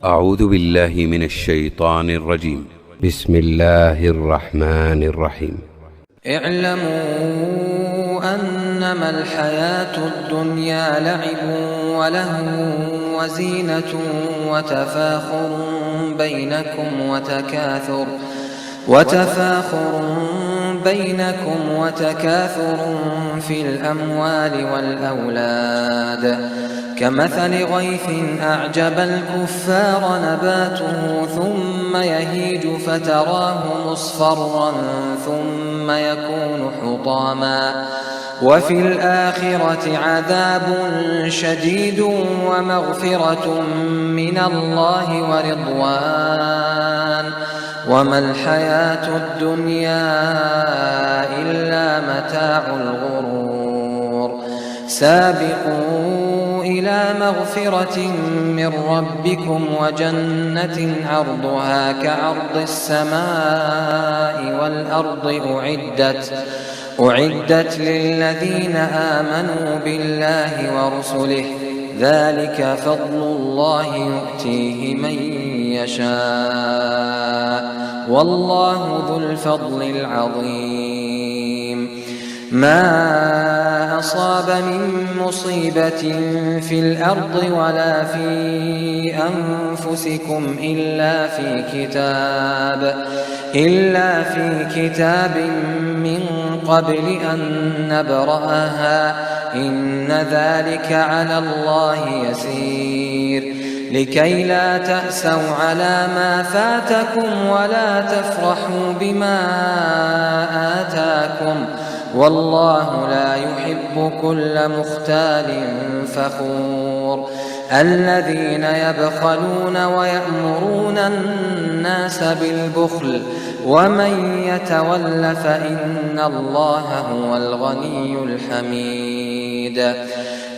أعوذ بالله من الشيطان الرجيم. بسم الله الرحمن الرحيم. اعلموا أنما الحياة الدنيا لعب ولهو وزينة وتكاثر في الأموال والأولاد كمثل غيث أعجب الكفار نباته ثم يهيج فتراه مصفرا ثم يكون حطاما وفي الآخرة عذاب شديد ومغفرة من الله ورضوان وما الحياة الدنيا إلا متاع الغرور. سابقوا إلى مغفرة من ربكم وجنة عرضها كعرض السماء والأرض أعدت للذين آمنوا بالله ورسله ذلك فضل الله يؤتيه من يشاء والله ذو الفضل العظيم. ما أصاب من مصيبة في الأرض ولا في أنفسكم إلا في كتاب من قبل أن نبرأها إن ذلك على الله يسير. لكي لا تأسوا على ما فاتكم ولا تفرحوا بما آتاكم والله لا يحب كل مختال فخور. الذين يبخلون ويأمرون الناس بالبخل ومن يتول فإن الله هو الغني الحميد.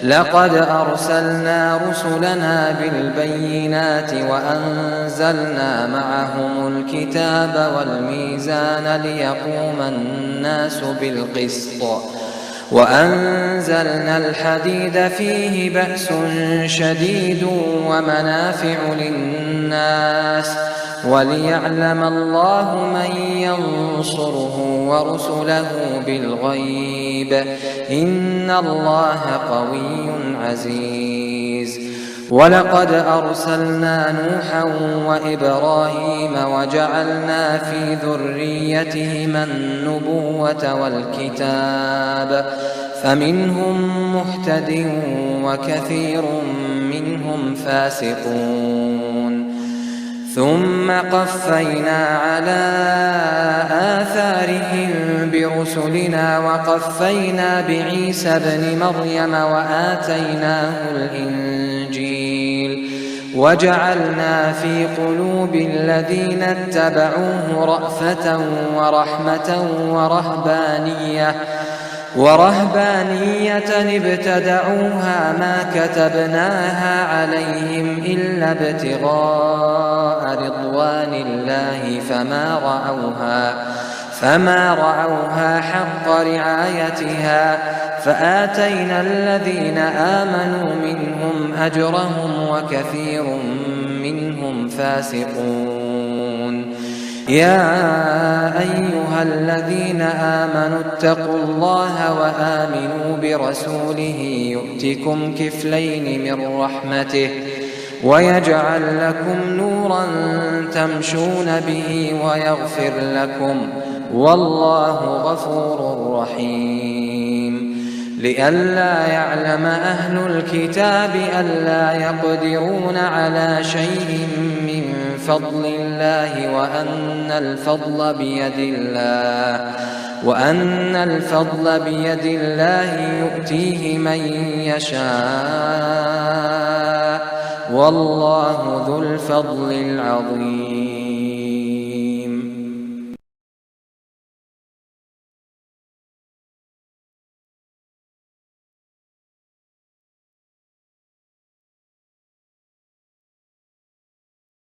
لقد أرسلنا رسلنا بالبينات وأنزلنا معهم الكتاب والميزان ليقوم الناس بالقسط وأنزلنا الحديد فيه بأس شديد ومنافع للناس وليعلم الله من ينصره ورسله بالغيب إن الله قوي عزيز. ولقد أرسلنا نوحا وإبراهيم وجعلنا في ذريتهما النبوة والكتاب فمنهم مهتد وكثير منهم فاسقون. ثم قفينا على آثارهم برسلنا وقفينا بعيسى ابن مريم وآتيناه الإنجيل وجعلنا في قلوب الذين اتبعوه رأفة ورحمة ورهبانية ابتدعوها ما كتبناها عليهم إلا ابتغاء رضوان الله فما رعوها حق رعايتها فآتينا الذين آمنوا منهم أجرهم وكثير منهم فاسقون. يا أيها الذين آمنوا اتقوا الله وآمنوا برسوله يؤتكم كفلين من رحمته ويجعل لكم نورا تمشون به ويغفر لكم والله غفور رحيم. لئلا يعلم أهل الكتاب ألا يقدرون على شيء من فضل الله وأن الفضل بيد الله يؤتيه من يشاء والله ذو الفضل العظيم.